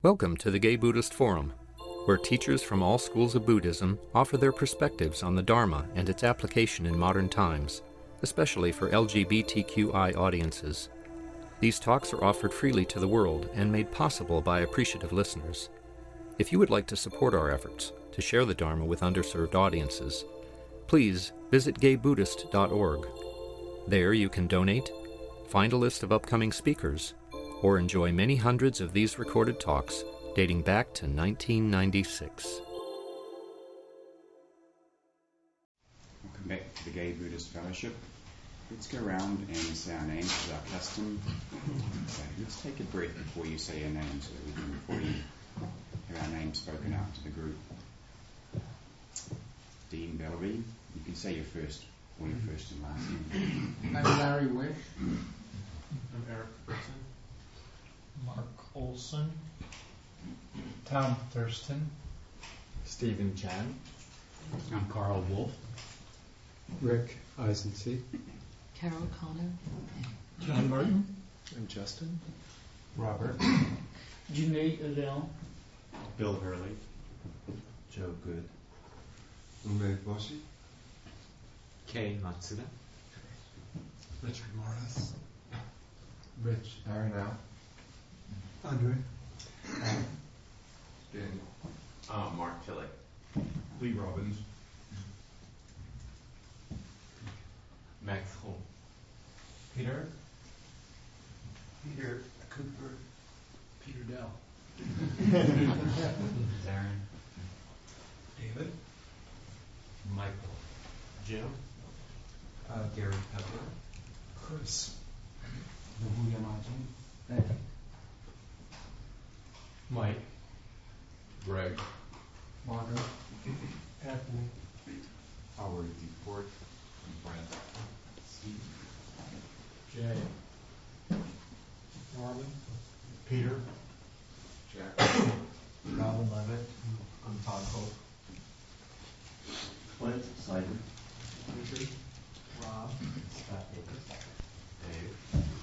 Welcome to the Gay Buddhist Forum, where teachers from all schools of Buddhism offer their perspectives on the Dharma and its application in modern times, especially for LGBTQI audiences. These talks are offered freely to the world and made possible by appreciative listeners. If you would like to support our efforts to share the Dharma with underserved audiences, please visit gaybuddhist.org. There you can donate, find a list of upcoming speakers, or enjoy many hundreds of these recorded talks dating back to 1996. Welcome back to the Gay Buddhist Fellowship. Let's go around and say our names as our custom. So let's take a breath before you say your name, so that we can, before you have our names spoken out to the group. Dean Bellamy, you can say your first and last name. I'm Larry Wish. I'm Eric Burton. Mark Olson. Tom Thurston. Stephen Chan. I'm Carl Wolf. Rick Eisensee. Carol Connor. John Martin. And Justin. Robert. Junaid Adele. Bill Hurley. Joe Good. Ume Boshi. Kei Matsuda. Richard Morris. Rich Aronal. Andre. Daniel. Mark Tillett. Lee Robbins. Max Holm. Peter. Peter Cooper. Peter Dell. Darren. David. Michael. Jim. Gary Pepper. Chris. Nubu Yamaji. Mike. Greg. Margaret. Anthony. Howard DePort. And Brent. Steve. Jay. Norman. Peter. Jack. Robin Levitt. I'm Todd Hope. Clint Sidon. Richard. Rob. Scott Davis. Dave.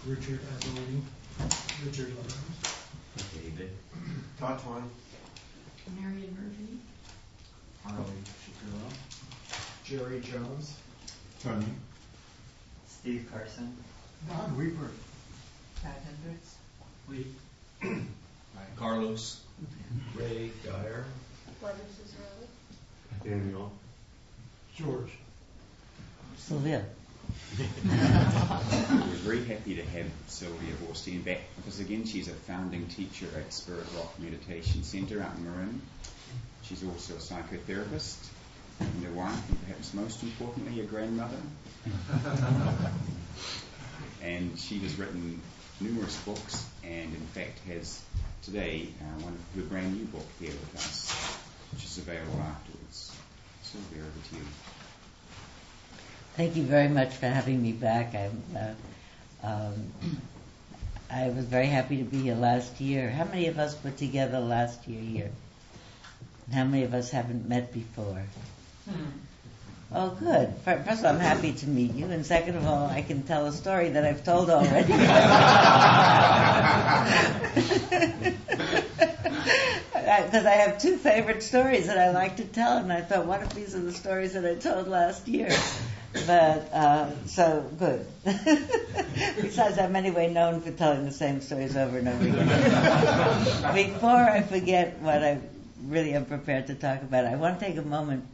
Richard Azzolini. Richard Lemons. David. Todd Twine. Marion Murphy. Harley Shapiro. Jerry Jones. Tony. Steve Carson. Don Weeper. Pat Hendricks. Lee. Carlos. Ray Geyer. Leonard Cicero. Daniel. George. Sylvia. We're very happy to have Sylvia Boorstein back because, again, she's a founding teacher at Spirit Rock Meditation Centre out in Marin. She's also a psychotherapist and a wife, and perhaps most importantly, a grandmother. And she has written numerous books and, in fact, has today one of her brand new book here with us, which is available afterwards. Sylvia, over to you. Thank you very much for having me back. I was very happy to be here last year. How many of us were together last year here? And how many of us haven't met before? Oh, good. First of all, I'm happy to meet you. And second of all, I can tell a story that I've told already. Because I have two favorite stories that I like to tell. And I thought, what if these are the stories that I told last year? But, so, good. Besides, I'm anyway known for telling the same stories over and over again. Before I forget what I really am prepared to talk about, I want to take a moment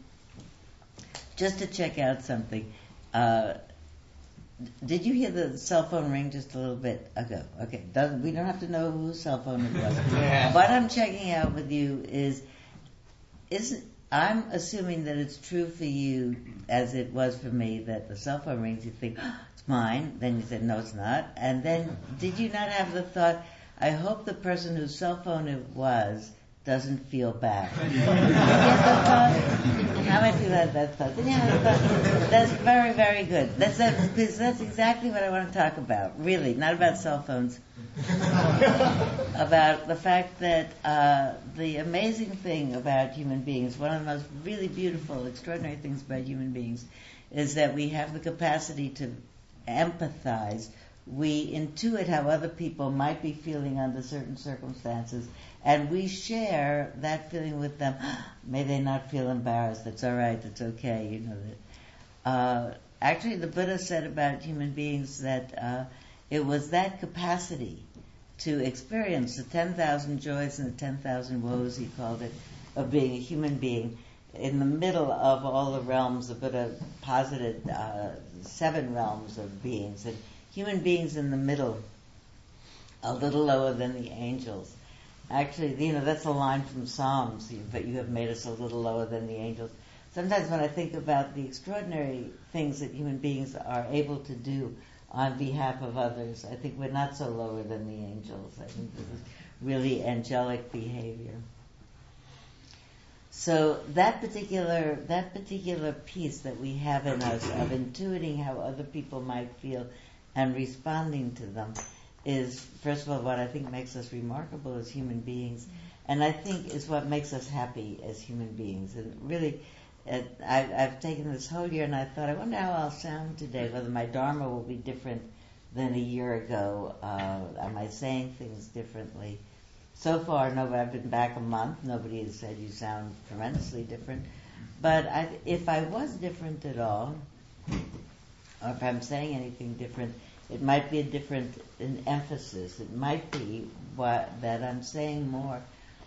just to check out something. Did you hear the cell phone ring just a little bit ago? Okay, we don't have to know whose cell phone it was. What I'm checking out with you I'm assuming that it's true for you, as it was for me, that the cell phone rings, you think, oh, it's mine. Then you said, no, it's not. And then, did you not have the thought, I hope the person whose cell phone it was doesn't feel bad? Did you have that thought? How many people had that thought? Did you have that thought? That's very, very good. That's exactly what I want to talk about, really, not about cell phones. About the fact that the amazing thing about human beings, one of the most really beautiful, extraordinary things about human beings, is that we have the capacity to empathize we intuit how other people might be feeling under certain circumstances, and we share that feeling with them. May they not feel embarrassed. That's all right. That's okay. You know that. Actually, the Buddha said about human beings that it was that capacity to experience the 10,000 joys and the 10,000 woes, he called it, of being a human being. In the middle of all the realms, the Buddha posited 7 realms of beings, and human beings in the middle, a little lower than the angels. Actually, that's a line from Psalms, but you have made us a little lower than the angels. Sometimes when I think about the extraordinary things that human beings are able to do on behalf of others, I think we're not so lower than the angels. I think this is really angelic behavior. So that particular piece that we have in us of intuiting how other people might feel and responding to them is, first of all, what I think makes us remarkable as human beings, and I think is what makes us happy as human beings. And really, I've taken this whole year and I thought, I wonder how I'll sound today, whether my Dharma will be different than a year ago. Am I saying things differently? So far, I've been back a month. Nobody has said you sound tremendously different. But if I was different at all, or if I'm saying anything different, it might be a different emphasis. It might be that I'm saying more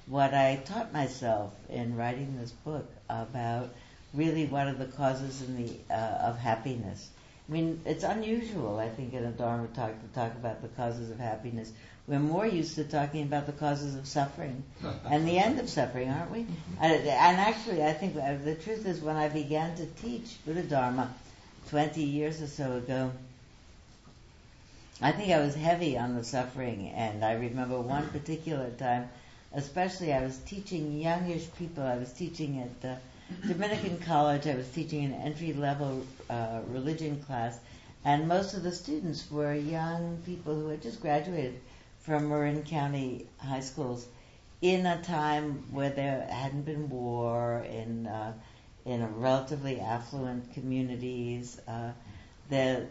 what I taught myself in writing this book about really what are the causes of happiness. I mean, it's unusual, I think, in a Dharma talk to talk about the causes of happiness. We're more used to talking about the causes of suffering and the end of suffering, aren't we? And actually, I think the truth is, when I began to teach Buddha Dharma 20 years or so ago, I think I was heavy on the suffering. And I remember one particular time, especially I was teaching youngish people. I was teaching at Dominican College. I was teaching an entry-level religion class, and most of the students were young people who had just graduated from Marin County high schools in a time where there hadn't been war, in a relatively affluent communities. When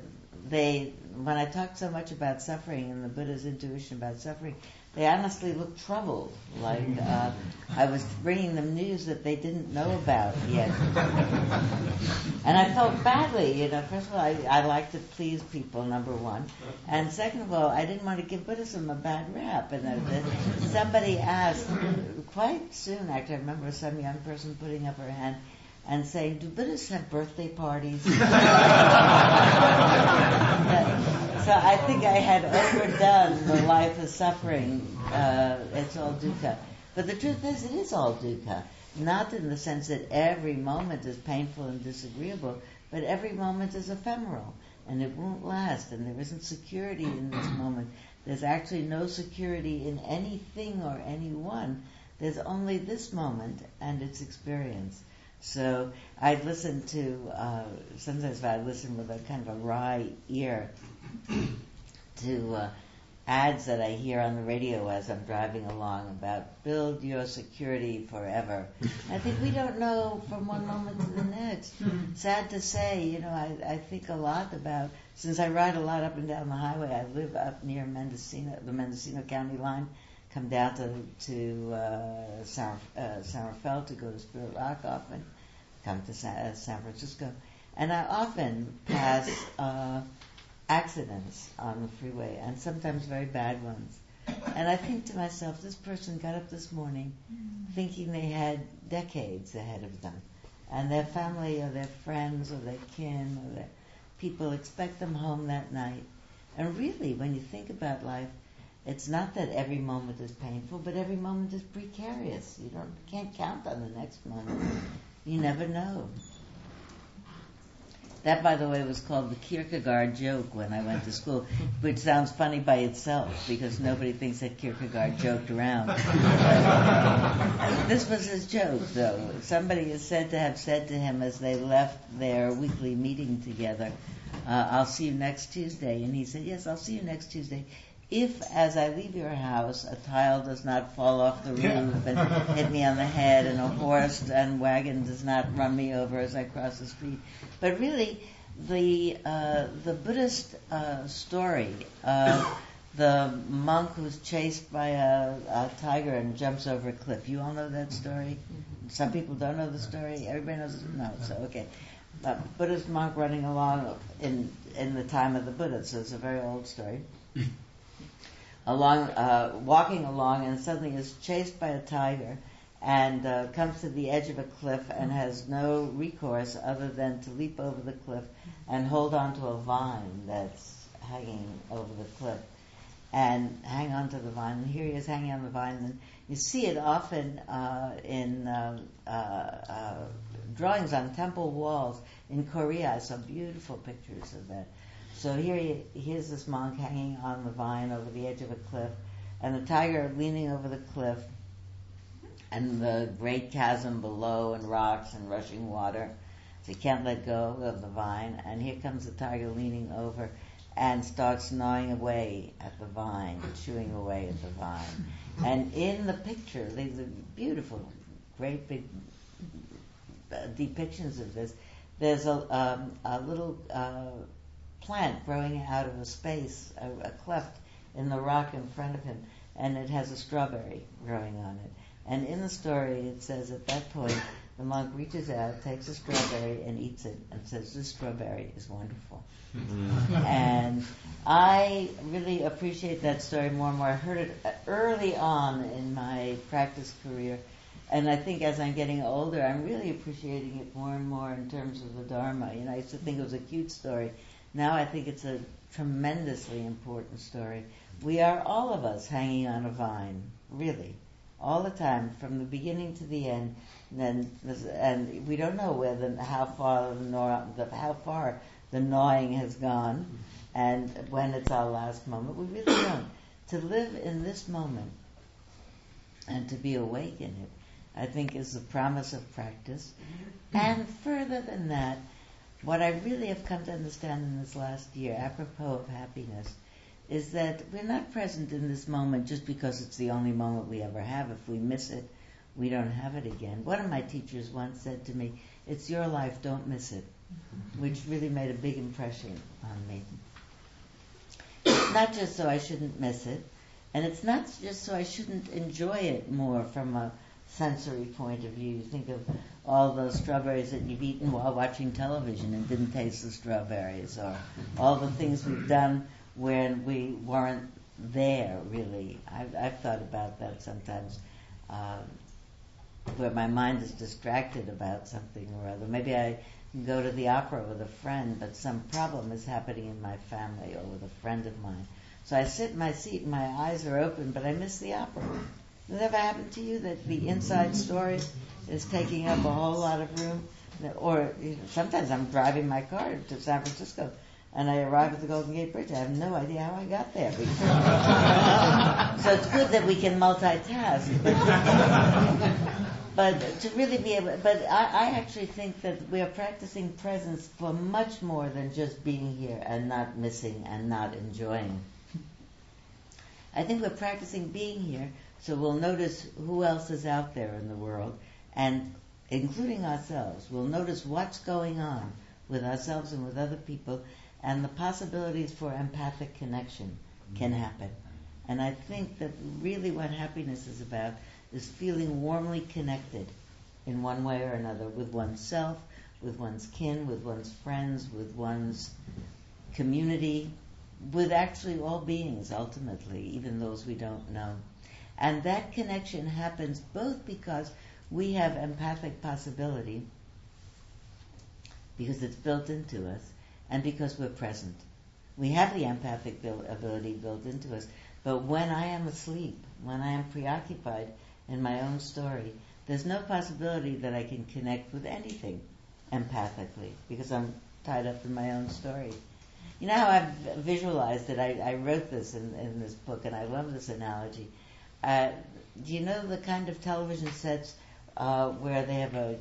I talked so much about suffering and the Buddha's intuition about suffering, they honestly looked troubled, like I was bringing them news that they didn't know about yet. And I felt badly, First of all, I like to please people, number one. And second of all, I didn't want to give Buddhism a bad rap. And somebody asked, quite soon actually, I remember some young person putting up her hand and saying, do Buddhists have birthday parties? So I think I had overdone the life of suffering. It's all dukkha. But the truth is, it is all dukkha. Not in the sense that every moment is painful and disagreeable, but every moment is ephemeral, and it won't last, and there isn't security in this moment. There's actually no security in anything or anyone. There's only this moment and its experience. So I listen to, sometimes I listen with a kind of a wry ear to ads that I hear on the radio as I'm driving along about build your security forever. I think we don't know from one moment to the next. Sad to say, I think a lot about, since I ride a lot up and down the highway, I live up near the Mendocino County line, come down to San Rafael to go to Spirit Rock often, come to San Francisco, and I often pass accidents on the freeway, and sometimes very bad ones. And I think to myself, this person got up this morning thinking they had decades ahead of them, and their family or their friends or their kin or their people expect them home that night. And really, when you think about life, it's not that every moment is painful, but every moment is precarious. You can't count on the next moment. You never know. That, by the way, was called the Kierkegaard joke when I went to school, which sounds funny by itself because nobody thinks that Kierkegaard joked around. This was his joke, though. Somebody is said to have said to him as they left their weekly meeting together, I'll see you next Tuesday. And he said, yes, I'll see you next Tuesday. If, as I leave your house, a tile does not fall off the roof and hit me on the head, and a horse and wagon does not run me over as I cross the street. But really, the Buddhist story, the monk who's chased by a tiger and jumps over a cliff. You all know that story? Some people don't know the story. Everybody knows it? No, so okay. A Buddhist monk running along in the time of the Buddha, so it's a very old story. Walking along, and suddenly is chased by a tiger, and comes to the edge of a cliff and has no recourse other than to leap over the cliff and hold on to a vine that's hanging over the cliff, and hang on to the vine. And here he is hanging on the vine, and you see it often in drawings on temple walls in Korea. I saw beautiful pictures of that. So here's this monk hanging on the vine over the edge of a cliff, and the tiger leaning over the cliff, and the great chasm below, and rocks and rushing water. So he can't let go of the vine, and here comes the tiger leaning over and starts gnawing away at the vine, chewing away at the vine. And in the picture, these are beautiful, great big depictions of this. There's a little plant growing out of a space, a cleft in the rock in front of him, and it has a strawberry growing on it. And in the story, it says at that point, the monk reaches out, takes a strawberry, and eats it, and says, "This strawberry is wonderful." And I really appreciate that story more and more. I heard it early on in my practice career, and I think as I'm getting older, I'm really appreciating it more and more in terms of the Dharma. I used to think it was a cute story. Now I think it's a tremendously important story. We are, all of us, hanging on a vine, really, all the time, from the beginning to the end. And we don't know how far the gnawing has gone, and when it's our last moment. We really don't. To live in this moment and to be awake in it, I think, is the promise of practice. And further than that, what I really have come to understand in this last year, apropos of happiness, is that we're not present in this moment just because it's the only moment we ever have. If we miss it, we don't have it again. One of my teachers once said to me, "It's your life, don't miss it," which really made a big impression on me. It's not just so I shouldn't miss it, and it's not just so I shouldn't enjoy it more from a sensory point of view. You think of all those strawberries that you've eaten while watching television and didn't taste the strawberries, or all the things we've done when we weren't there, really. I've thought about that sometimes, where my mind is distracted about something or other. Maybe I can go to the opera with a friend, but some problem is happening in my family or with a friend of mine. So I sit in my seat and my eyes are open, but I miss the opera. Has it ever happened to you that the inside story is taking up a whole lot of room? Or sometimes I'm driving my car to San Francisco and I arrive at the Golden Gate Bridge. I have no idea how I got there. So it's good that we can multitask. But to really be able... But I actually think that we are practicing presence for much more than just being here and not missing and not enjoying. I think we're practicing being here so we'll notice who else is out there in the world, and including ourselves. We'll notice what's going on with ourselves and with other people, and the possibilities for empathic connection can happen. And I think that really what happiness is about is feeling warmly connected in one way or another with oneself, with one's kin, with one's friends, with one's community, with actually all beings ultimately, even those we don't know. And that connection happens both because we have empathic possibility, because it's built into us, and because we're present. We have the empathic ability built into us, but when I am asleep, when I am preoccupied in my own story, there's no possibility that I can connect with anything empathically, because I'm tied up in my own story. You know how I've visualized it? I wrote this in this book, and I love this analogy. Do you know the kind of television sets where they have a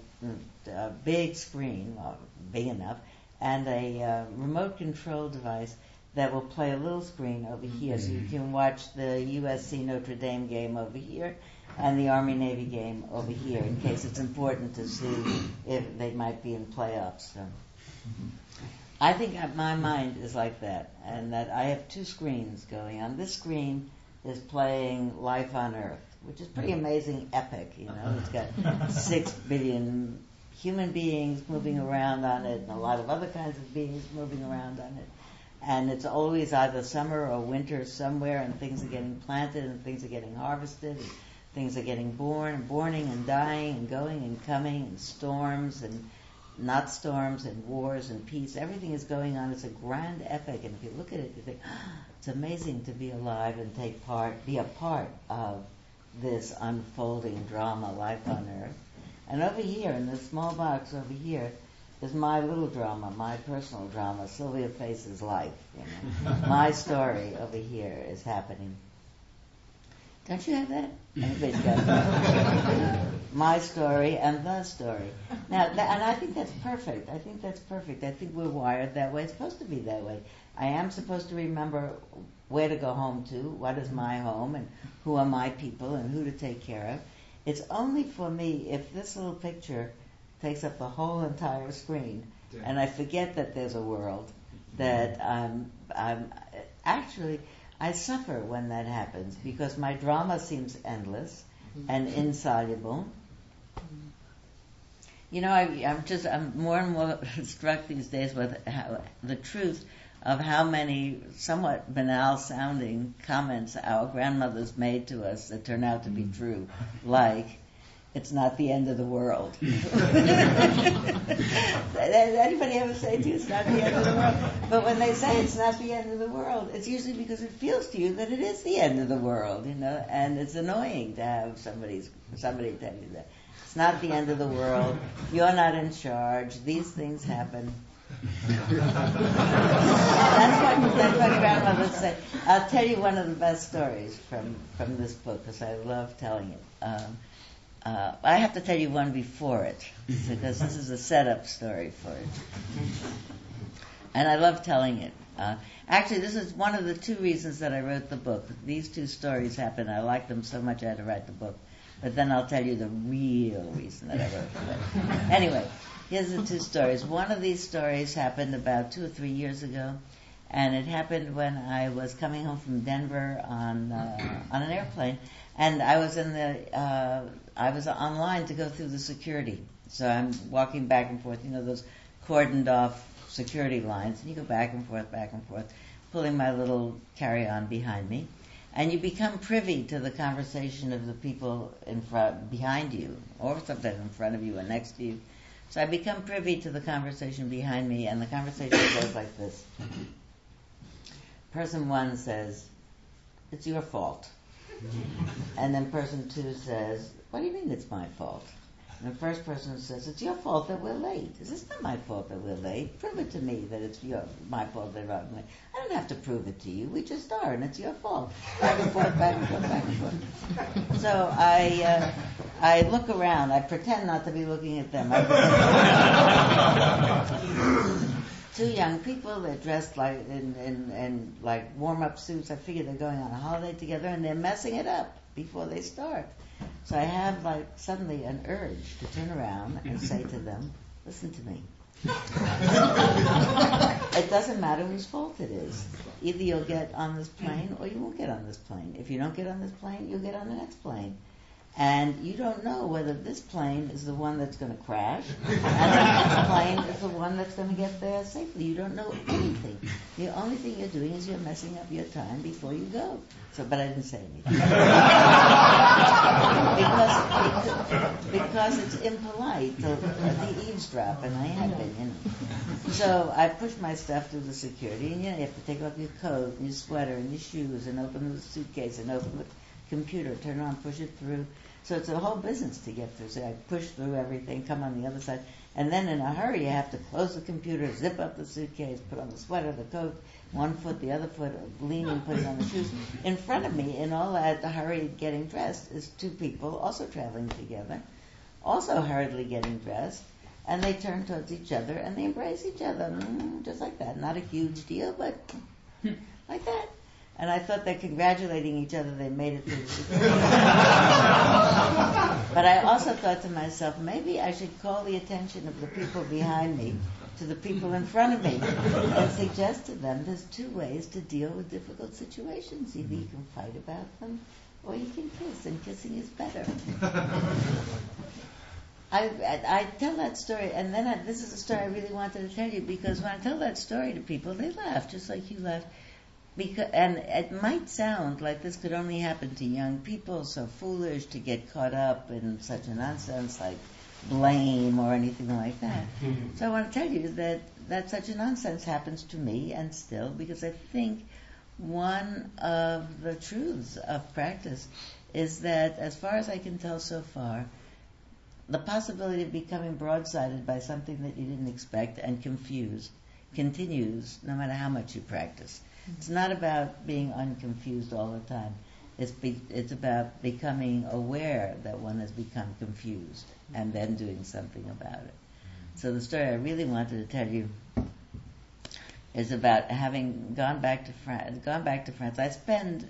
big screen, big enough, and a remote control device that will play a little screen over here, so you can watch the USC Notre Dame game over here and the Army-Navy game over here, in case it's important to see if they might be in playoffs. So. I think my mind is like that, and that I have two screens going on. This screen is playing Life on Earth, which is pretty amazing, epic, you know. It's got 6 billion human beings moving around on it, and a lot of other kinds of beings moving around on it. And it's always either summer or winter somewhere, and things are getting planted, and things are getting harvested, and things are getting borning and dying, and going and coming, and storms, and not storms, and wars, and peace. Everything is going on. It's a grand epic, and if you look at it, you think, it's amazing to be alive and be a part of this unfolding drama, Life on Earth. And over here, in this small box over here, is my little drama, my personal drama, Sylvia Faces Life. You know? My story over here is happening. Don't you have that? Everybody's got that. My story and the story. Now, and I think that's perfect. I think that's perfect. I think we're wired that way. It's supposed to be that way. I am supposed to remember where to go home to, what is my home, and who are my people, and who to take care of. It's only for me if this little picture takes up the whole entire screen, and I forget that there's a world, that I'm actually, I suffer when that happens, because my drama seems endless and insoluble. You know, I'm more and more struck these days with the truth of how many somewhat banal sounding comments our grandmothers made to us that turn out to be true, like, it's not the end of the world. Did anybody ever say to you, it's not the end of the world? But when they say it's not the end of the world, it's usually because it feels to you that it is the end of the world, you know, and it's annoying to have somebody tell you that. It's not the end of the world. You're not in charge. These things happen. That's what grandmothers say. I'll tell you one of the best stories from this book, because I love telling it. I have to tell you one before it, because this is a setup story for it. And I love telling it. Actually, this is one of the two reasons that I wrote the book. These two stories happened. I liked them so much I had to write the book. But then I'll tell you the real reason that I wrote the book. Anyway, here's the two stories. One of these stories happened about 2 or 3 years ago, and it happened when I was coming home from Denver on an airplane, and I was I was online to go through the security. So I'm walking back and forth, you know, those cordoned off security lines, and you go back and forth, pulling my little carry-on behind me. And you become privy to the conversation of the people behind you, or sometimes in front of you or next to you. So I become privy to the conversation behind me, and the conversation goes like this. Person 1 says, it's your fault. And then person 2 says, what do you mean it's my fault? And the first person says, it's your fault that we're late. It's not my fault that we're late. Prove it to me that it's my fault that I'm late. I don't have to prove it to you. We just are, and it's your fault. Back and forth. So I look around. I pretend not to be looking at them. Two young people, they're dressed like in like warm-up suits. I figure they're going on a holiday together, and they're messing it up before they start. So I have suddenly an urge to turn around and say to them, listen to me. It doesn't matter whose fault it is. Either you'll get on this plane or you won't get on this plane. If you don't get on this plane, you'll get on the next plane. And you don't know whether this plane is the one that's going to crash and the next plane is the one that's going to get there safely. You don't know anything. The only thing you're doing is you're messing up your time before you go. But I didn't say anything. because it's impolite to eavesdrop, and I had been, you know. So I pushed my stuff through the security, and you have to take off your coat and your sweater and your shoes and open the suitcase and open the computer, turn it on, push it through. So it's a whole business to get through. So I push through everything, come on the other side, and then in a hurry you have to close the computer, zip up the suitcase, put on the sweater, the coat, one foot, the other foot, lean and put it on the shoes. In front of me, in all that hurry getting dressed, is two people also traveling together, also hurriedly getting dressed, and they turn towards each other and they embrace each other, just like that. Not a huge deal, but like that. And I thought they're congratulating each other, they made it through the security. But I also thought to myself, maybe I should call the attention of the people behind me to the people in front of me and suggest to them there's two ways to deal with difficult situations. Either you can fight about them or you can kiss, and kissing is better. I tell that story, and then this is a story I really wanted to tell you, because when I tell that story to people, they laugh, just like you laughed. And it might sound like this could only happen to young people, so foolish to get caught up in such a nonsense like blame or anything like that. So I want to tell you that such a nonsense happens to me, and still, because I think one of the truths of practice is that, as far as I can tell so far, the possibility of becoming broadsided by something that you didn't expect and confused continues no matter how much you practice. It's not about being unconfused all the time. It's about becoming aware that one has become confused and then doing something about it. So the story I really wanted to tell you is about having gone back to France. I spend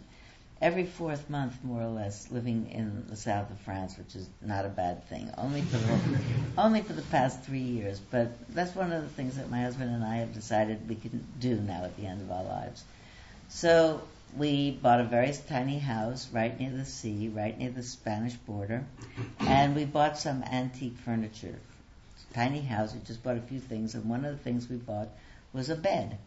every fourth month, more or less, living in the south of France, which is not a bad thing. Only for the past 3 years, but that's one of the things that my husband and I have decided we can do now at the end of our lives. So we bought a very tiny house right near the sea, right near the Spanish border, and we bought some antique furniture. Tiny house, we just bought a few things, and one of the things we bought was a bed.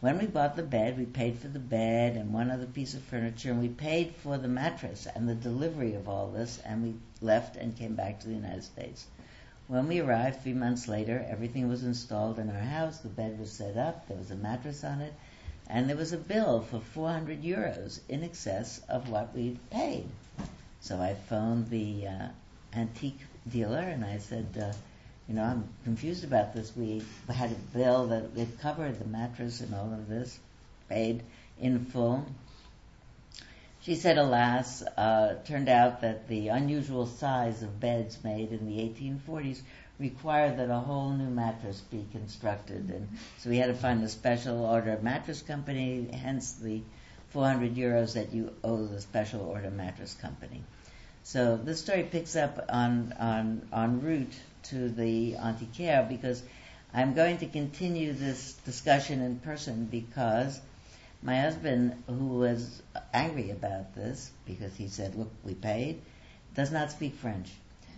When we bought the bed, we paid for the bed and one other piece of furniture, and we paid for the mattress and the delivery of all this, and we left and came back to the United States. When we arrived 3 months later, everything was installed in our house, the bed was set up, there was a mattress on it, and there was a bill for 400 euros in excess of what we'd paid. So I phoned the antique dealer and I said, I'm confused about this. We had a bill that it covered the mattress and all of this, paid in full. She said, alas, turned out that the unusual size of beds made in the 1840s required that a whole new mattress be constructed. And so we had to find a special order mattress company, hence the 400 euros that you owe the special order mattress company. So this story picks up en route to the antiquaire, because I'm going to continue this discussion in person, because my husband, who was angry about this, because he said, look, we paid, does not speak French.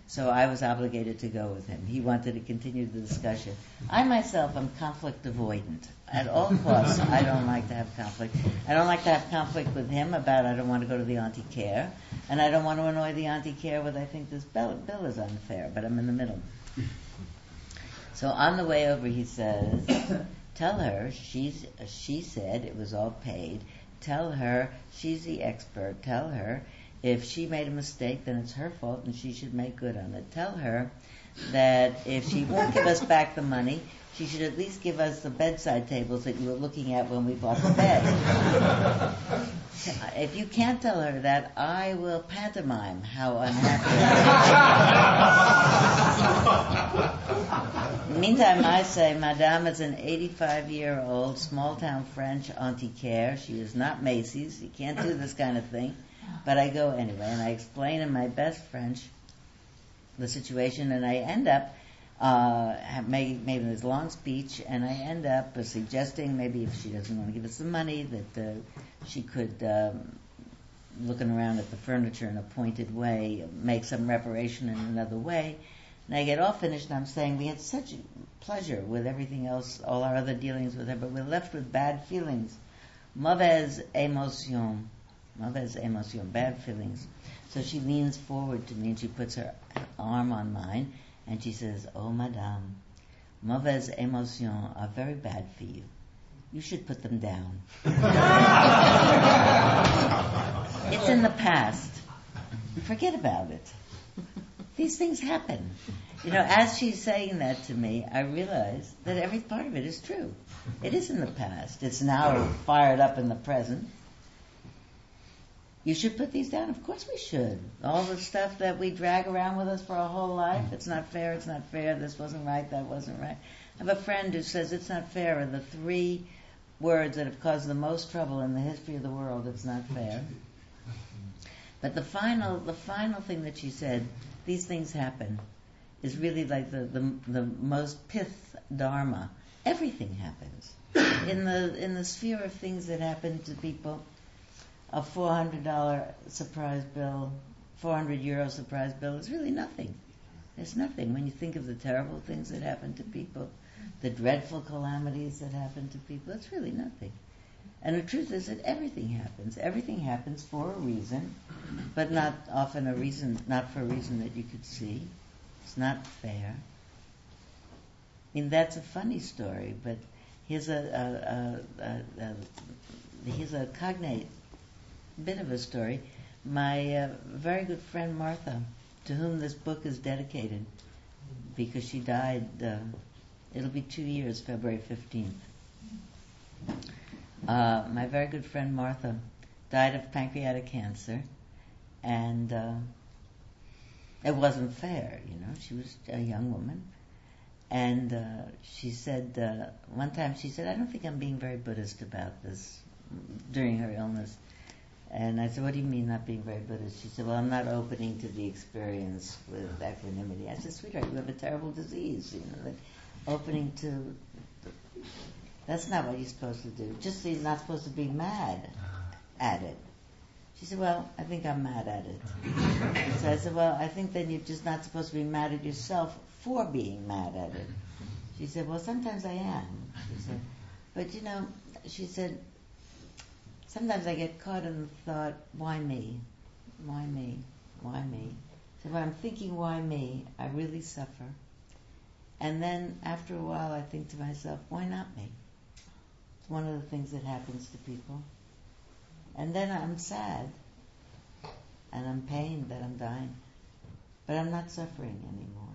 So I was obligated to go with him. He wanted to continue the discussion. I myself am conflict avoidant. At all costs, I don't like to have conflict. I don't like to have conflict with him about I don't want to go to the antiquaire, and I don't want to annoy the antiquaire with I think this bill is unfair, but I'm in the middle. So on the way over, he says, tell her, she said it was all paid. Tell her she's the expert. Tell her if she made a mistake, then it's her fault and she should make good on it. Tell her that if she won't give us back the money, she should at least give us the bedside tables that you were looking at when we bought the bed. If you can't tell her that, I will pantomime how unhappy I am. Meantime, I say, Madame is an 85-year-old small-town French antiquaire. She is not Macy's. You can't do this kind of thing. But I go anyway, and I explain in my best French the situation, and I end up making this long speech, and I end up suggesting maybe if she doesn't want to give us the money, that she could, looking around at the furniture in a pointed way, make some reparation in another way. And I get all finished, and I'm saying we had such pleasure with everything else, all our other dealings with her, but we're left with bad feelings. Mauvaise émotion, bad feelings. So she leans forward to me and she puts her arm on mine and she says, oh, Madame, mauvaise émotions are very bad for you. You should put them down. It's in the past. Forget about it. These things happen. As she's saying that to me, I realize that every part of it is true. It is in the past. It's now fired up in the present. You should put these down. Of course we should. All the stuff that we drag around with us for our whole life. It's not fair, this wasn't right, that wasn't right. I have a friend who says it's not fair are the 3 words that have caused the most trouble in the history of the world. It's not fair. But the final thing that she said, these things happen. is really like the most pith dharma. Everything happens in the sphere of things that happen to people. A $400 surprise bill, 400 euro surprise bill is really nothing. It's nothing when you think of the terrible things that happen to people, the dreadful calamities that happen to people. It's really nothing. And the truth is that everything happens. Everything happens for a reason, but not often not for a reason that you could see. It's not fair. I mean, that's a funny story, but here's a cognate bit of a story. My very good friend Martha, to whom this book is dedicated, because she died, it'll be 2 years, February 15th. My very good friend Martha died of pancreatic cancer, and it wasn't fair, She was a young woman. And she said, one time she said, I don't think I'm being very Buddhist about this, during her illness. And I said, what do you mean not being very Buddhist? She said, well, I'm not opening to the experience with equanimity. I said, sweetheart, you have a terrible disease, that opening to... That's not what you're supposed to do. Just so you're not supposed to be mad at it. She said, well, I think I'm mad at it. So I said, well, I think then you're just not supposed to be mad at yourself for being mad at it. She said, well, sometimes I am. She said, but she said, sometimes I get caught in the thought, why me? Why me? Why me? So when I'm thinking, why me, I really suffer. And then after a while, I think to myself, why not me? It's one of the things that happens to people. And then I'm sad, and I'm pained that I'm dying, but I'm not suffering anymore.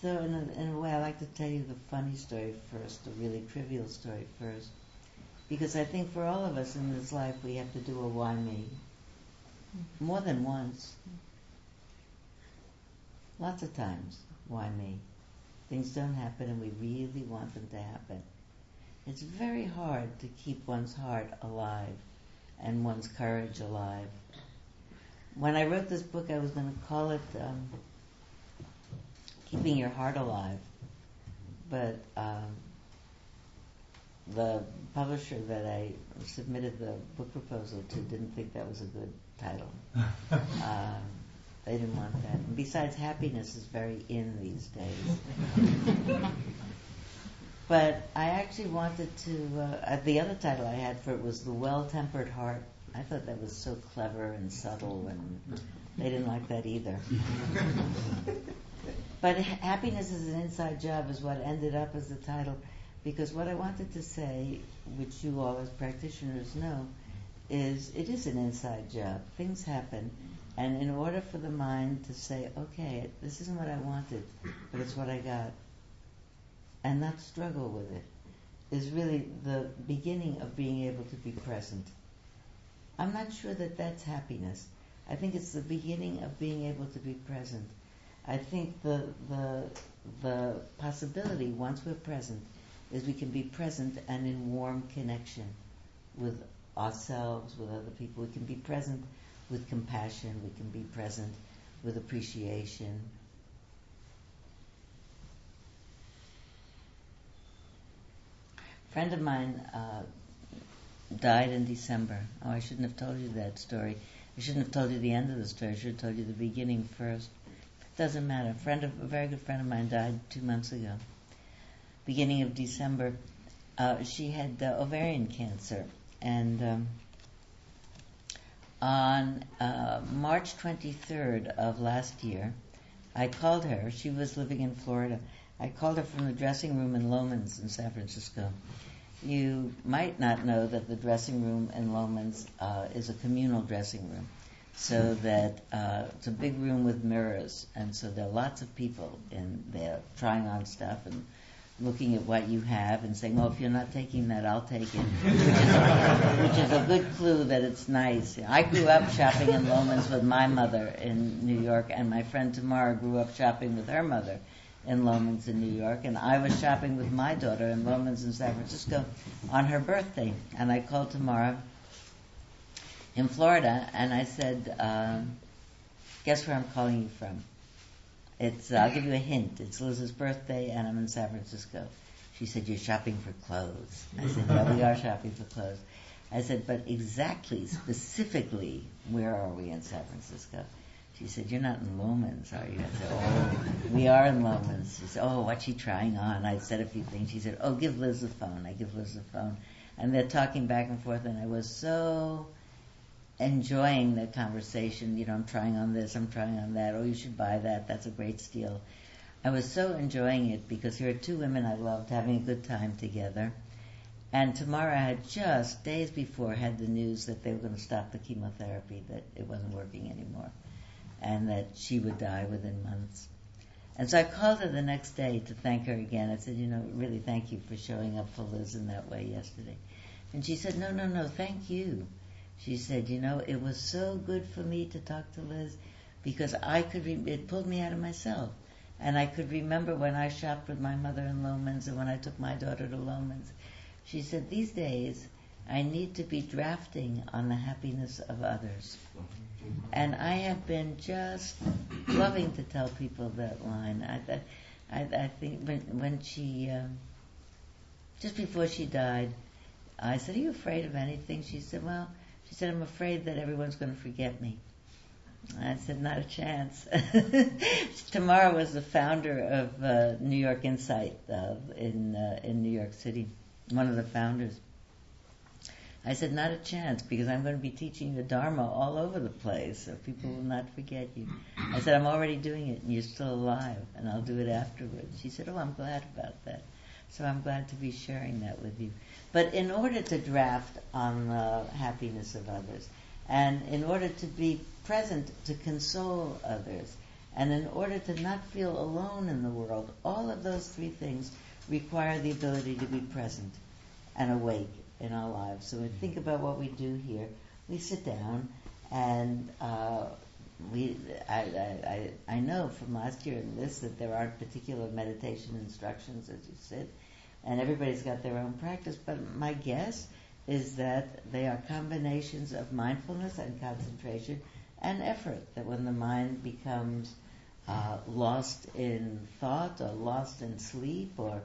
So in a way, I like to tell you the funny story first, the really trivial story first, because I think for all of us in this life, we have to do a why me, more than once, lots of times. Why me? Things don't happen, and we really want them to happen. It's very hard to keep one's heart alive and one's courage alive. When I wrote this book, I was going to call it Keeping Your Heart Alive. But the publisher that I submitted the book proposal to didn't think that was a good title. They didn't want that. And besides, happiness is very in these days. But I actually wanted to, the other title I had for it was The Well-Tempered Heart. I thought that was so clever and subtle, and they didn't like that either. But happiness is an inside job is what ended up as the title, because what I wanted to say, which you all as practitioners know, is it is an inside job. Things happen, and in order for the mind to say, okay, this isn't what I wanted, but it's what I got, and not struggle with it, is really the beginning of being able to be present. I'm not sure that that's happiness. I think it's the beginning of being able to be present. I think the possibility, once we're present, is we can be present and in warm connection with ourselves, with other people. We can be present with compassion. We can be present with appreciation. A friend of mine died in December. Oh, I shouldn't have told you that story. I shouldn't have told you the end of the story. I should have told you the beginning first. It doesn't matter. A very good friend of mine died 2 months ago. Beginning of December. She had ovarian cancer. And on March 23rd of last year, I called her. She was living in Florida. I called her from the dressing room in Loman's in San Francisco. You might not know that the dressing room in Loman's is a communal dressing room. So that it's a big room with mirrors, and so there are lots of people in there trying on stuff and looking at what you have and saying, oh, if you're not taking that, I'll take it, which is a good clue that it's nice. I grew up shopping in Loman's with my mother in New York, and my friend Tamara grew up shopping with her mother in Loman's in New York, and I was shopping with my daughter in Loman's in San Francisco on her birthday. And I called Tamara in Florida, and I said, guess where I'm calling you from? I'll give you a hint. It's Liz's birthday, and I'm in San Francisco. She said, you're shopping for clothes. I said, yeah, we are shopping for clothes. I said, but exactly, specifically, where are we in San Francisco? She said, you're not in Loman's, are you? I said, oh, we are in Loman's. She said, oh, what's she trying on? I said a few things. She said, oh, give Liz the phone. I give Liz the phone. And they're talking back and forth, and I was so enjoying the conversation. I'm trying on this, I'm trying on that. Oh, you should buy that. That's a great steal. I was so enjoying it because here are two women I loved having a good time together. And Tamara had just, days before, had the news that they were going to stop the chemotherapy, that it wasn't working anymore, and that she would die within months. And so I called her the next day to thank her again. I said, really thank you for showing up for Liz in that way yesterday. And she said, no, thank you. She said, it was so good for me to talk to Liz because it pulled me out of myself. And I could remember when I shopped with my mother in Loman's and when I took my daughter to Loman's. She said, these days I need to be drafting on the happiness of others. And I have been just loving to tell people that line. I think when she, just before she died, I said, are you afraid of anything? She said, I'm afraid that everyone's going to forget me. I said, not a chance. Tamara was the founder of New York Insight in New York City, one of the founders. I said, not a chance, because I'm going to be teaching the Dharma all over the place, so people will not forget you. I said, I'm already doing it, and you're still alive, and I'll do it afterwards. She said, oh, I'm glad about that. So I'm glad to be sharing that with you. But in order to draft on the happiness of others, and in order to be present to console others, and in order to not feel alone in the world, all of those three things require the ability to be present and awake in our lives. So we think about what we do here. We sit down, and I know from last year in this that there aren't particular meditation instructions as you sit, and everybody's got their own practice, but my guess is that they are combinations of mindfulness and concentration and effort, that when the mind becomes lost in thought or lost in sleep or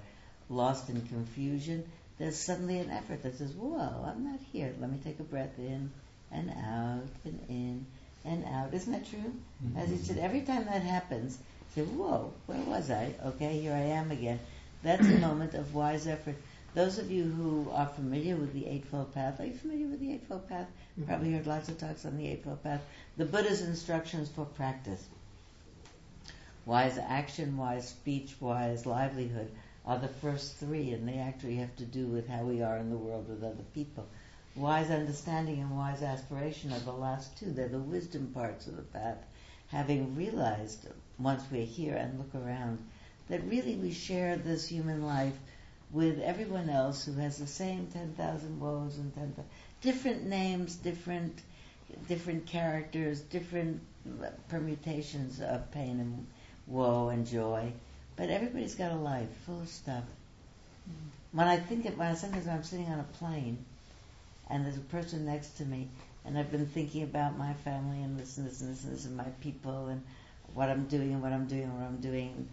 lost in confusion, there's suddenly an effort that says, whoa, I'm not here. Let me take a breath in and out and in and out. Isn't that true? Mm-hmm. As you said, every time that happens, you say, whoa, where was I? Okay, here I am again. That's a moment of wise effort. Those of you who are familiar with the Eightfold Path, are you familiar with the Eightfold Path? Mm-hmm. Probably heard lots of talks on the Eightfold Path. The Buddha's instructions for practice. Wise action, wise speech, wise livelihood are the first three, and they actually have to do with how we are in the world with other people. Wise understanding and wise aspiration are the last two. They're the wisdom parts of the path. Having realized, once we're here and look around, that really we share this human life with everyone else who has the same 10,000 woes and 10,000 different names, different characters, different permutations of pain and woe and joy. But everybody's got a life full of stuff. Sometimes I'm sitting on a plane and there's a person next to me, and I've been thinking about my family and this and this and this and this and my people and what I'm doing and what I'm doing and what I'm doing,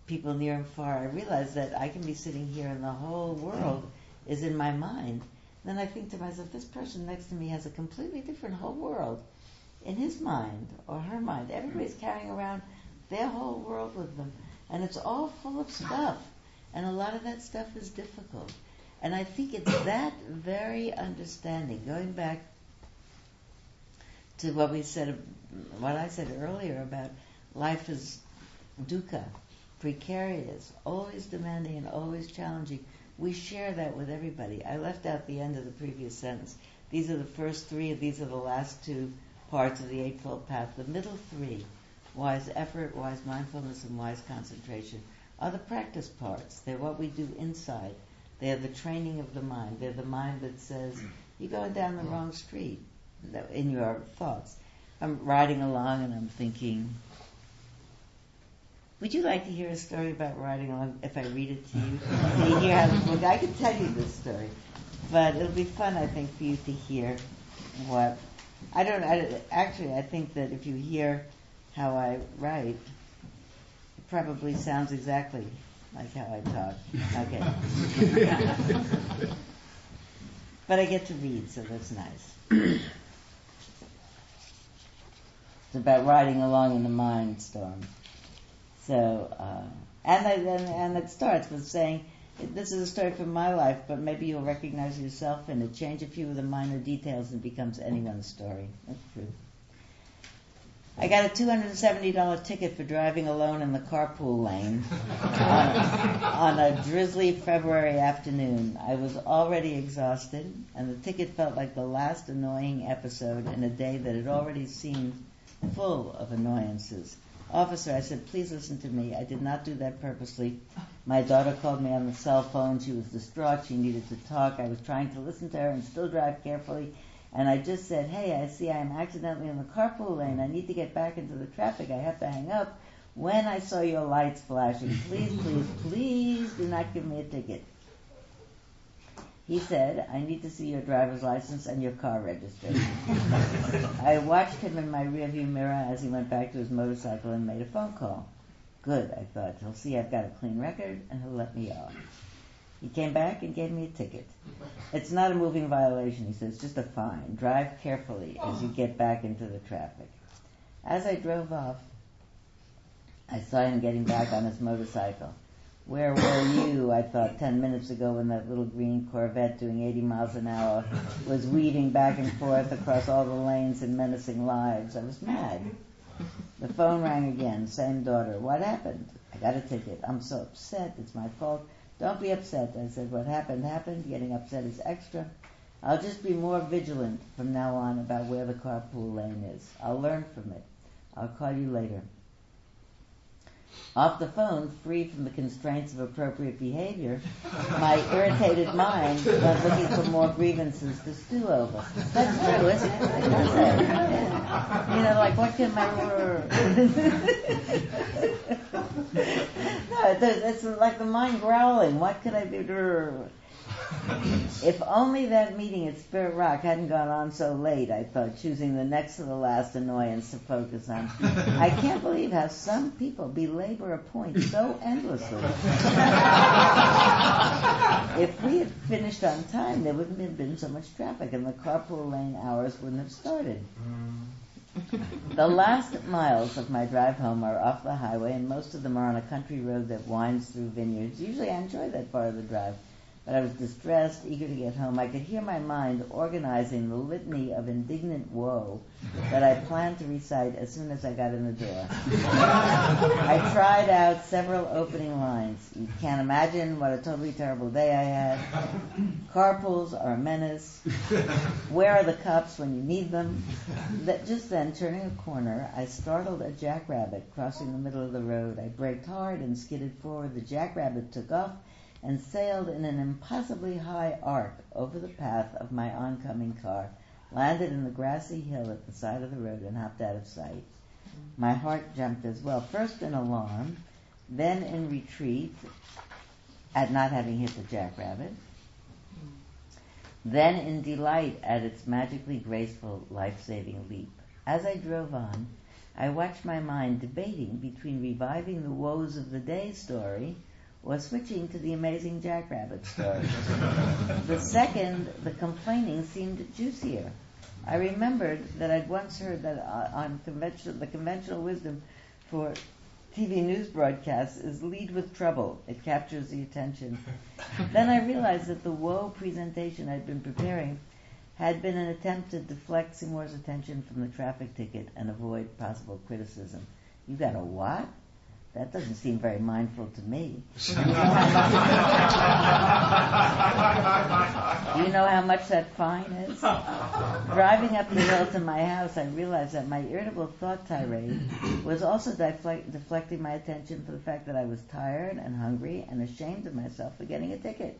people near and far, I realize that I can be sitting here and the whole world is in my mind. Then I think to myself, this person next to me has a completely different whole world in his mind or her mind. Everybody's carrying around their whole world with them. And it's all full of stuff. And a lot of that stuff is difficult. And I think it's that very understanding, going back to what I said earlier about life is dukkha, precarious, always demanding and always challenging. We share that with everybody. I left out the end of the previous sentence. These are the first three, these are the last two parts of the Eightfold Path. The middle three, wise effort, wise mindfulness, and wise concentration, are the practice parts. They're what we do inside. They're the training of the mind. They're the mind that says, you're going down the wrong street in your thoughts. I'm riding along and I'm thinking, would you like to hear a story about riding along if I read it to you? So you hear how the book, I could tell you this story, but it'll be fun, I think, for you to hear what, I think that if you hear how I write, probably sounds exactly like how I talk. Okay. But I get to read, so that's nice. It's about riding along in the mind storm. So, and it starts with saying, this is a story from my life, but maybe you'll recognize yourself in it. Change a few of the minor details and it becomes anyone's story. That's true. I got a $270 ticket for driving alone in the carpool lane on a drizzly February afternoon. I was already exhausted, and the ticket felt like the last annoying episode in a day that had already seemed full of annoyances. Officer, I said, please listen to me. I did not do that purposely. My daughter called me on the cell phone. She was distraught. She needed to talk. I was trying to listen to her and still drive carefully. And I just said, hey, I see I'm accidentally in the carpool lane. I need to get back into the traffic. I have to hang up. When I saw your lights flashing, please, please, please do not give me a ticket. He said, I need to see your driver's license and your car registration. I watched him in my rearview mirror as he went back to his motorcycle and made a phone call. Good, I thought. He'll see I've got a clean record and he'll let me off. He came back and gave me a ticket. It's not a moving violation, he says, just a fine. Drive carefully as you get back into the traffic. As I drove off, I saw him getting back on his motorcycle. Where were you, I thought, 10 minutes ago when that little green Corvette doing 80 miles an hour was weaving back and forth across all the lanes and menacing lives? I was mad. The phone rang again, same daughter. What happened? I got a ticket. I'm so upset. It's my fault. Don't be upset. I said, what happened, happened. Getting upset is extra. I'll just be more vigilant from now on about where the carpool lane is. I'll learn from it. I'll call you later. Off the phone, free from the constraints of appropriate behavior, my irritated mind went looking for more grievances to stew over. That's true, isn't it? It does that. Yeah. You know, like, what can my... No, it's like the mind growling. What could I do? If only that meeting at Spirit Rock hadn't gone on so late, I thought, choosing the next to the last annoyance to focus on. I can't believe how some people belabor a point so endlessly. If we had finished on time, there wouldn't have been so much traffic and the carpool lane hours wouldn't have started. The last miles of my drive home are off the highway, and most of them are on a country road that winds through vineyards. Usually I enjoy that part of the drive. But I was distressed, eager to get home. I could hear my mind organizing the litany of indignant woe that I planned to recite as soon as I got in the door. I tried out several opening lines. You can't imagine what a totally terrible day I had. Carpools are a menace. Where are the cops when you need them? Just then, turning a corner, I startled a jackrabbit crossing the middle of the road. I braked hard and skidded forward. The jackrabbit took off and sailed in an impossibly high arc over the path of my oncoming car, landed in the grassy hill at the side of the road, and hopped out of sight. My heart jumped as well, first in alarm, then in retreat at not having hit the jackrabbit, then in delight at its magically graceful, life-saving leap. As I drove on, I watched my mind debating between reviving the woes of the day story or switching to the amazing jackrabbit story. The second, the complaining, seemed juicier. I remembered that I'd once heard that the conventional wisdom for TV news broadcasts is lead with trouble. It captures the attention. Then I realized that the woe presentation I'd been preparing had been an attempt to deflect Seymour's attention from the traffic ticket and avoid possible criticism. You got a what? That doesn't seem very mindful to me. Do you know how much that fine is? Driving up the hill to my house, I realized that my irritable thought tirade was also deflecting my attention from the fact that I was tired and hungry and ashamed of myself for getting a ticket.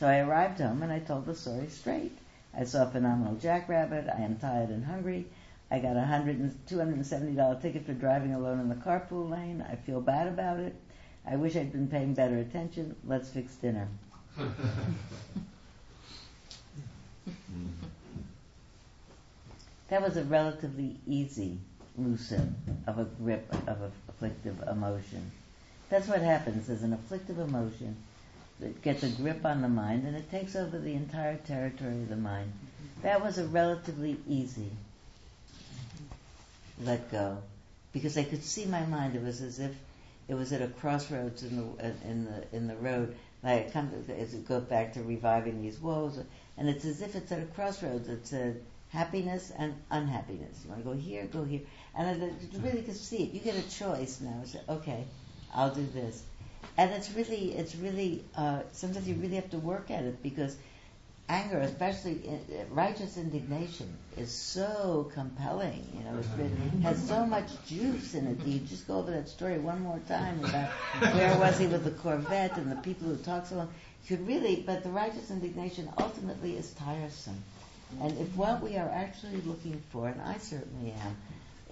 So I arrived home and I told the story straight. I saw a phenomenal jackrabbit. I am tired and hungry. I got a $270 ticket for driving alone in the carpool lane. I feel bad about it. I wish I'd been paying better attention. Let's fix dinner. That was a relatively easy loosen of a grip of afflictive emotion. That's what happens. There's an afflictive emotion that gets a grip on the mind, and it takes over the entire territory of the mind. That was a relatively easy let go, because I could see my mind. It was as if it was at a crossroads in the road. Like it goes back to reviving these woes, and it's as if it's at a crossroads. It's a happiness and unhappiness. You want to go here, go here, and I really could see it. You get a choice now. It's okay, I'll do this, and it's really. Sometimes you really have to work at it, because anger, especially righteous indignation, is so compelling. It has so much juice in it. You just go over that story one more time about where was he with the Corvette and the people who talk so long. You could really, but the righteous indignation ultimately is tiresome. And if what we are actually looking for, and I certainly am,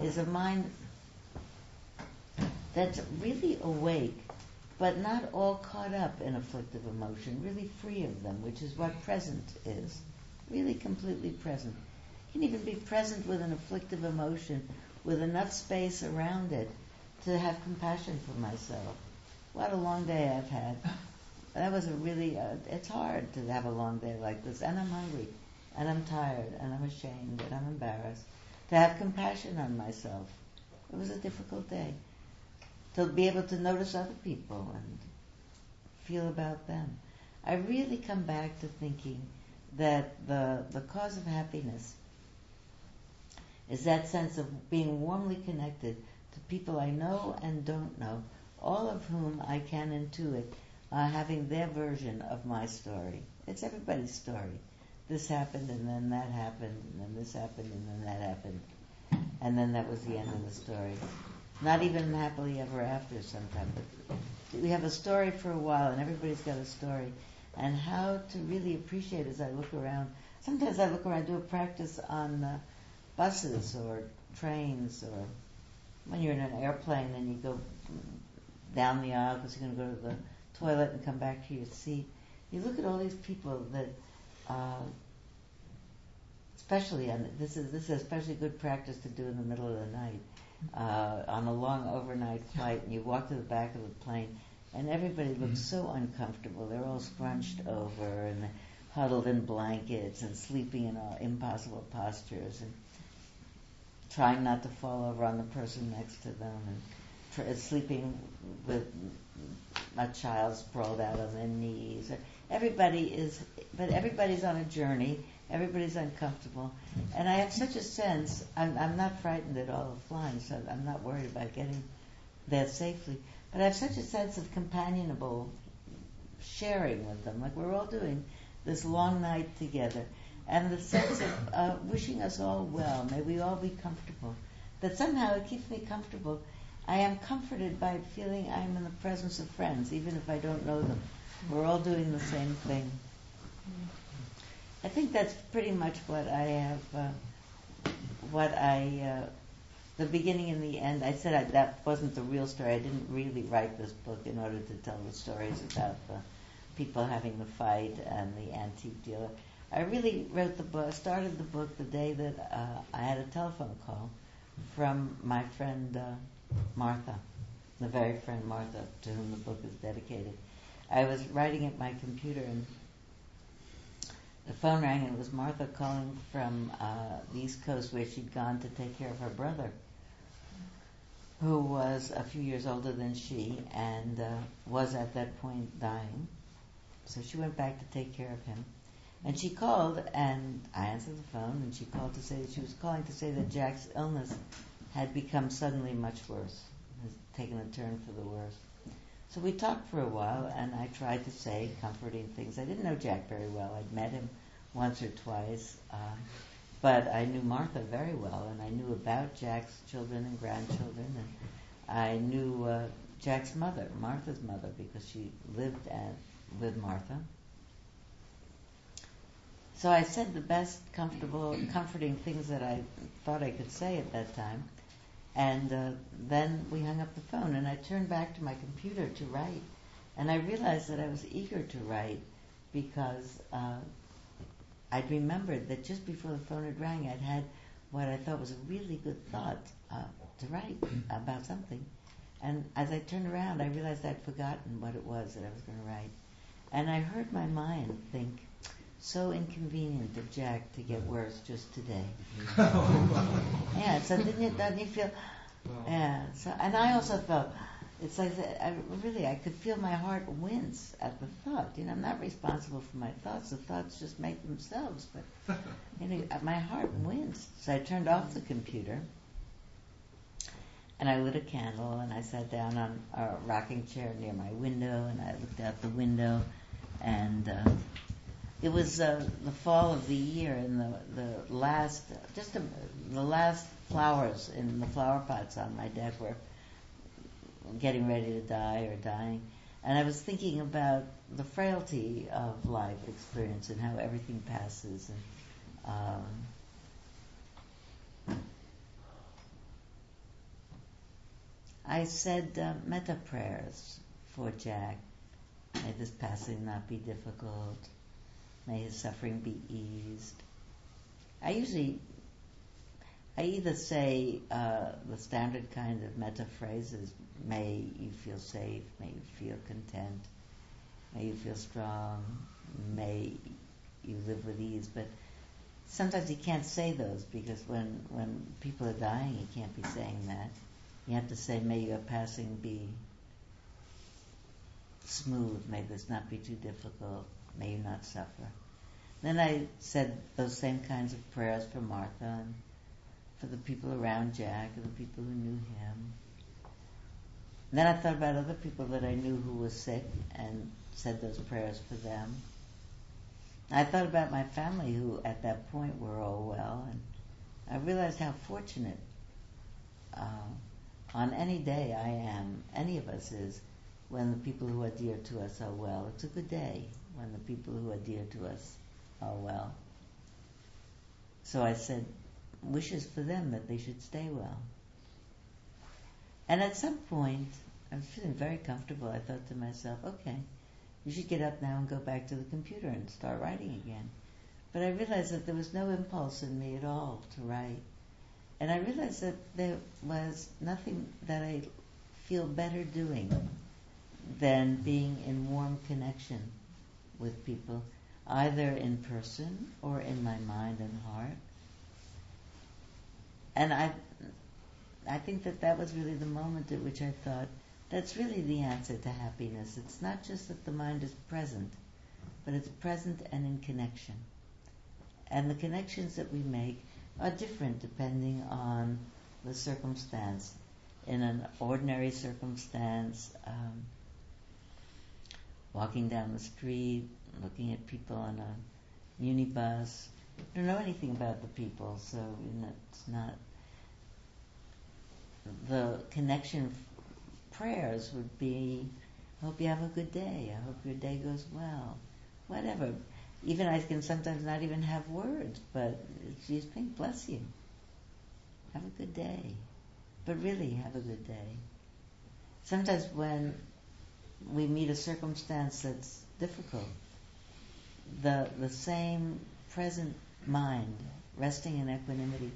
is a mind that's really awake, but not all caught up in afflictive emotion, really free of them, which is what present is. Really completely present. You can even be present with an afflictive emotion with enough space around it to have compassion for myself. What a long day I've had. That was a really, it's hard to have a long day like this, and I'm hungry, and I'm tired, and I'm ashamed, and I'm embarrassed. To have compassion on myself. It was a difficult day. To be able to notice other people and feel about them. I really come back to thinking that the cause of happiness is that sense of being warmly connected to people I know and don't know, all of whom I can intuit having their version of my story. It's everybody's story. This happened, and then that happened, and then this happened, and then that happened. And then that was the end of the story. Not even happily ever after sometimes. But we have a story for a while, and everybody's got a story. And how to really appreciate as I look around. Sometimes I look around, do a practice on buses or trains, or when you're in an airplane and you go down the aisle because you're going to go to the toilet and come back to your seat. You look at all these people that, especially on this is especially good practice to do in the middle of the night. On a long overnight flight, and you walk to the back of the plane, and everybody looks so uncomfortable. They're all scrunched over and huddled in blankets and sleeping in impossible postures and trying not to fall over on the person next to them and sleeping with a child sprawled out on their knees. Everybody's on a journey. Everybody's uncomfortable. And I have such a sense, I'm not frightened at all of flying, so I'm not worried about getting there safely. But I have such a sense of companionable sharing with them, like we're all doing this long night together. And the sense of wishing us all well, may we all be comfortable. That somehow it keeps me comfortable. I am comforted by feeling I am in the presence of friends, even if I don't know them. We're all doing the same thing. I think that's pretty much what I have, the beginning and the end. I said that wasn't the real story. I didn't really write this book in order to tell the stories about the people having the fight and the antique dealer. I really wrote the book, started the book the day that I had a telephone call from my friend Martha, the very friend Martha to whom the book is dedicated. I was writing at my computer, and the phone rang, and it was Martha calling from the East Coast, where she'd gone to take care of her brother, who was a few years older than she and was at that point dying. So she went back to take care of him. And she called, and I answered the phone, and she called to say that she was calling to say that Jack's illness had become suddenly much worse, has taken a turn for the worse. So we talked for a while, and I tried to say comforting things. I didn't know Jack very well. I'd met him once or twice, but I knew Martha very well, and I knew about Jack's children and grandchildren, and I knew Jack's mother, Martha's mother, because she lived with Martha. So I said the best comforting things that I thought I could say at that time. And then we hung up the phone, and I turned back to my computer to write. And I realized that I was eager to write because I'd remembered that just before the phone had rang, I'd had what I thought was a really good thought to write about something. And as I turned around, I realized I'd forgotten what it was that I was going to write. And I heard my mind think, so inconvenient of Jack to get worse just today. Yeah, so doesn't you feel? Yeah. So, and I also felt, it's like I could feel my heart wince at the thought. I'm not responsible for my thoughts. The thoughts just make themselves. But my heart winced. So I turned off the computer, and I lit a candle, and I sat down on a rocking chair near my window, and I looked out the window, and it was the fall of the year, and the last flowers in the flower pots on my deck were getting ready to die or dying. And I was thinking about the frailty of life experience and how everything passes. And I said metta prayers for Jack. May this passing not be difficult. May his suffering be eased. I either say the standard kind of metta phrases, may you feel safe, may you feel content, may you feel strong, may you live with ease. But sometimes you can't say those, because when people are dying, you can't be saying that. You have to say, may your passing be smooth, may this not be too difficult, may you not suffer. Then I said those same kinds of prayers for Martha and for the people around Jack and the people who knew him. And then I thought about other people that I knew who were sick and said those prayers for them. I thought about my family, who at that point were all well, and I realized how fortunate on any day any of us is, when the people who are dear to us are well. It's a good day when the people who are dear to us are well. So I said wishes for them that they should stay well. And at some point, I was feeling very comfortable. I thought to myself, okay, you should get up now and go back to the computer and start writing again. But I realized that there was no impulse in me at all to write. And I realized that there was nothing that I feel better doing than being in warm connection with people, either in person or in my mind and heart. And I think that was really the moment at which I thought, that's really the answer to happiness. It's not just that the mind is present, but it's present and in connection. And the connections that we make are different depending on the circumstance. In an ordinary circumstance, walking down the street, looking at people on a minibus, I don't know anything about the people, so it's not. The connection prayers would be, I hope you have a good day, I hope your day goes well, whatever. Even I can sometimes not even have words, but you think, bless you, have a good day. But really, have a good day. Sometimes when we meet a circumstance that's difficult, the same present mind, resting in equanimity,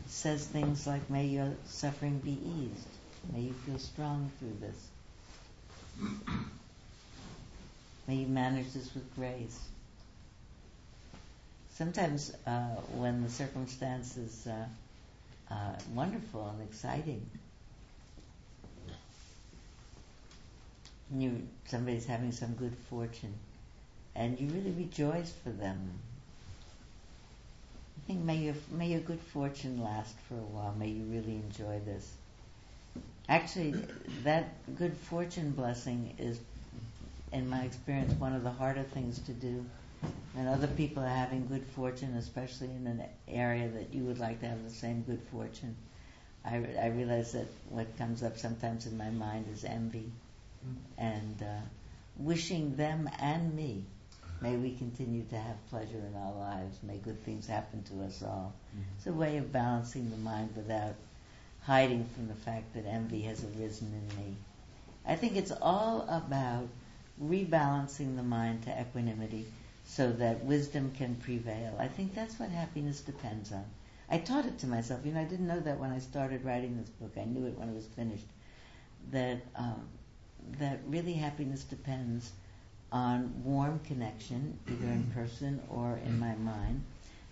says things like, may your suffering be eased, may you feel strong through this, may you manage this with grace. Sometimes when the circumstance is wonderful and exciting, somebody's having some good fortune, and you really rejoice for them. I think may your good fortune last for a while. May you really enjoy this. Actually, that good fortune blessing is, in my experience, one of the harder things to do. When other people are having good fortune, especially in an area that you would like to have the same good fortune, I realize that what comes up sometimes in my mind is envy, and wishing them and me, may we continue to have pleasure in our lives, may good things happen to us all. It's a way of balancing the mind without hiding from the fact that envy has arisen in me. I think it's all about rebalancing the mind to equanimity so that wisdom can prevail. I think that's what happiness depends on. I taught it to myself. I didn't know that when I started writing this book. I knew it when it was finished. that really happiness depends on warm connection, either in person or in my mind.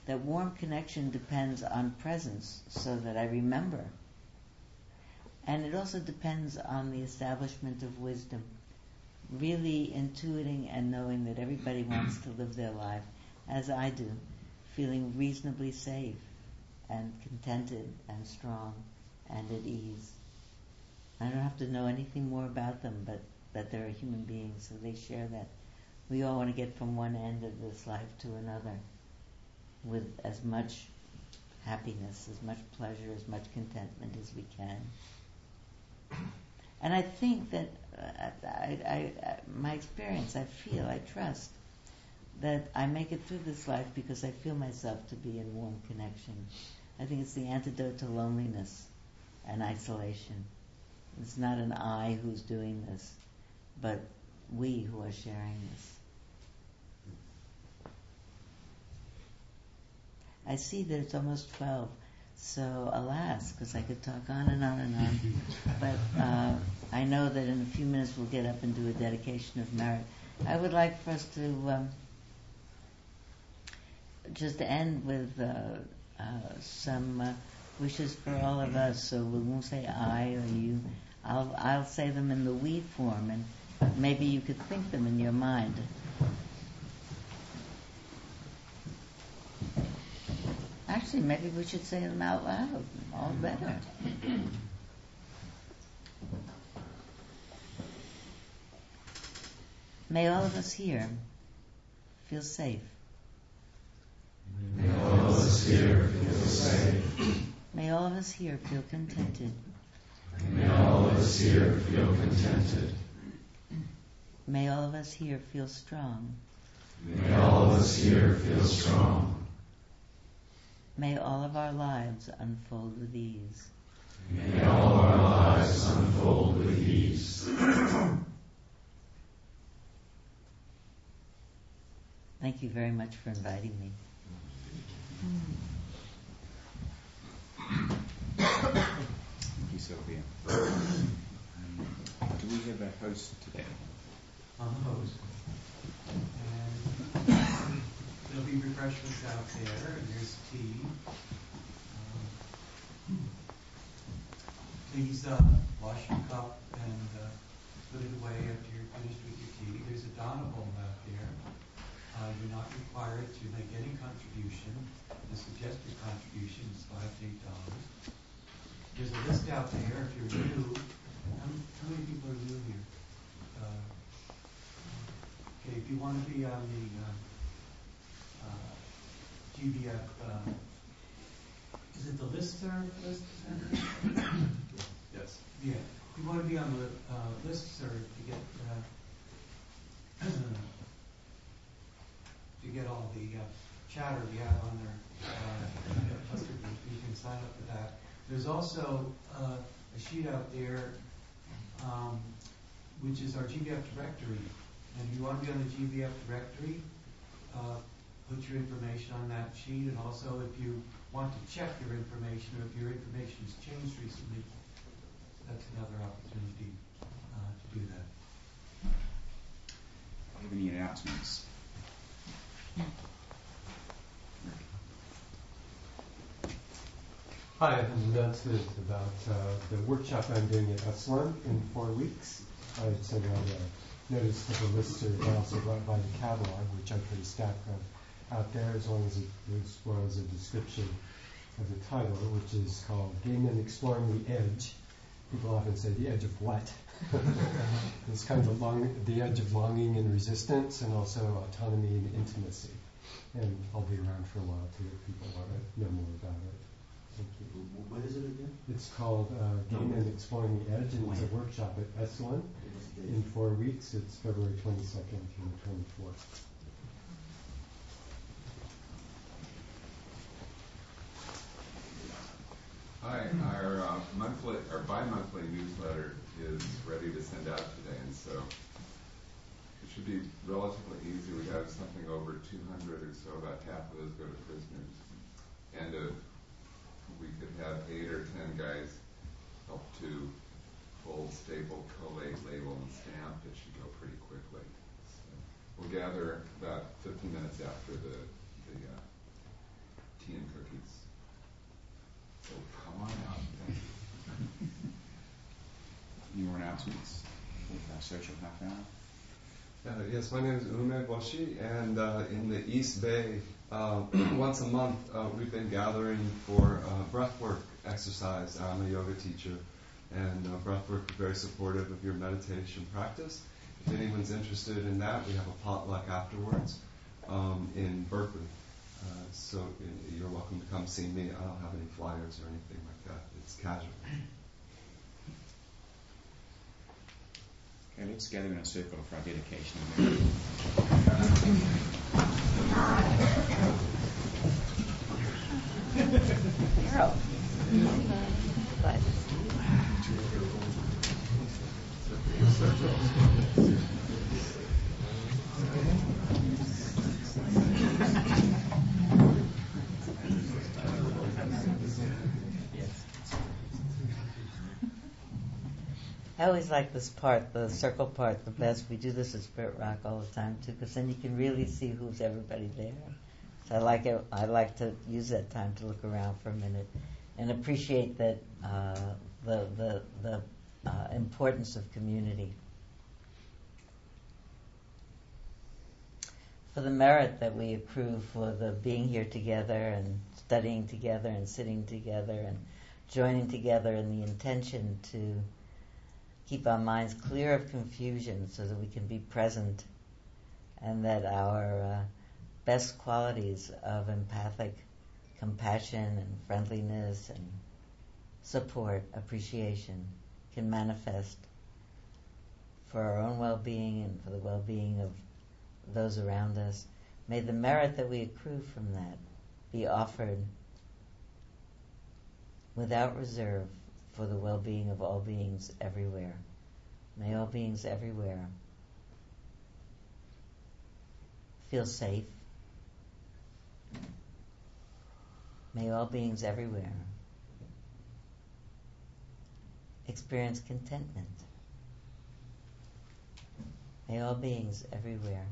That warm connection depends on presence, so that I remember. And it also depends on the establishment of wisdom, really intuiting and knowing that everybody wants to live their life as I do, feeling reasonably safe and contented and strong and at ease. I don't have to know anything more about them, but that they're a human being, so they share that. We all want to get from one end of this life to another with as much happiness, as much pleasure, as much contentment as we can. And I think that my experience, I feel, I trust that I make it through this life because I feel myself to be in warm connection. I think it's the antidote to loneliness and isolation. It's not an I who's doing this, but we who are sharing this. I see that it's almost 12, so alas, because I could talk on and on and on. But I know that in a few minutes we'll get up and do a dedication of merit. I would like for us to just end with some wishes for all of us. So we won't say I or you. I'll say them in the we form, and maybe you could think them in your mind. Actually, maybe we should say them out loud. All better. May all of us here feel safe. May all of us here feel safe. May all of us here feel contented. May all of us here feel contented. May all of us here feel strong. May all of us here feel strong. May all of our lives unfold with ease. May all of our lives unfold with ease. Thank you very much for inviting me. Thank you, Sylvia. Do we have a host today? I'm the host. And there'll be refreshments out there, and there's tea. Please wash your cup and put it away after you're finished with your tea. There's a dana bowl out there. You're not required to make any contribution. The suggested contribution is $5 to $8. There's a list out there if you're new. How many people are new here? Okay, if you want to be on the GBF, is it the listserv list? Yes. Yeah. If you want to be on the listserv to get all the chatter we have on there, you can sign up for that. There's also a sheet out there which is our GBF directory. And if you want to be on the GBF directory, put your information on that sheet. And also if you want to check your information, or if your information has changed recently, that's another opportunity to do that. Do you have any announcements? Hi, I have an announcement about the workshop I'm doing at Esalen in 4 weeks. I sent out a notice to the listserv. I also brought by the catalog, which I put a stack of out there, as well as a description of the title, which is called Gaining and Exploring the Edge. People often say the edge of what? It's kind of the edge of longing and resistance, and also autonomy and intimacy. And I'll be around for a while to let people know more about it. Thank you. What is it again? It's called Gaining and Exploring the Edge, and it's a workshop at Esalen in 4 weeks. It's February 22nd through the 24th. Hi, our bi-monthly newsletter is ready to send out today, and so it should be relatively easy. We have something over 200 or so, about half of those go to prisoners. And we could have 8 or 10 guys help to full, stable, collate, label, and stamp, it should go pretty quickly. So we'll gather about 15 minutes after the tea and cookies. So come on out. Thank you. New announcements with our social half hour. Yes, my name is Ume Boshi, and in the East Bay, once a month we've been gathering for breathwork exercise. I'm a yoga teacher, and breathwork is very supportive of your meditation practice. If anyone's interested in that, we have a potluck afterwards in Berkeley. So you're welcome to come see me. I don't have any flyers or anything like that. It's casual. Okay, let's gather in a circle for our dedication. Carol. But I always like this part, the circle part, the best. We do this at Spirit Rock all the time too, because then you can really see who's everybody there. So I like it. I like to use that time to look around for a minute and appreciate that the importance of community. For the merit that we accrue for the being here together and studying together and sitting together and joining together in the intention to keep our minds clear of confusion so that we can be present, and that our best qualities of empathic compassion and friendliness and support, appreciation can manifest for our own well-being and for the well-being of those around us. May the merit that we accrue from that be offered without reserve for the well-being of all beings everywhere. May all beings everywhere feel safe. May all beings everywhere experience contentment. May all beings everywhere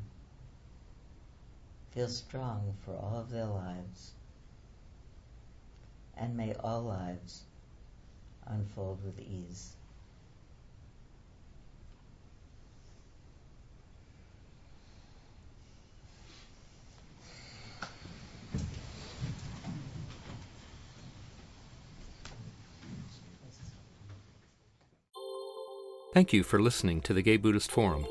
feel strong for all of their lives. And may all lives unfold with ease. Thank you for listening to the Gay Buddhist Forum.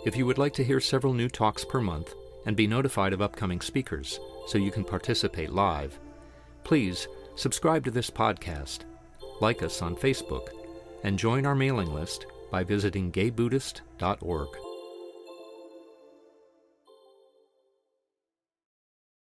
If you would like to hear several new talks per month and be notified of upcoming speakers so you can participate live, please subscribe to this podcast, like us on Facebook, and join our mailing list by visiting gaybuddhist.org.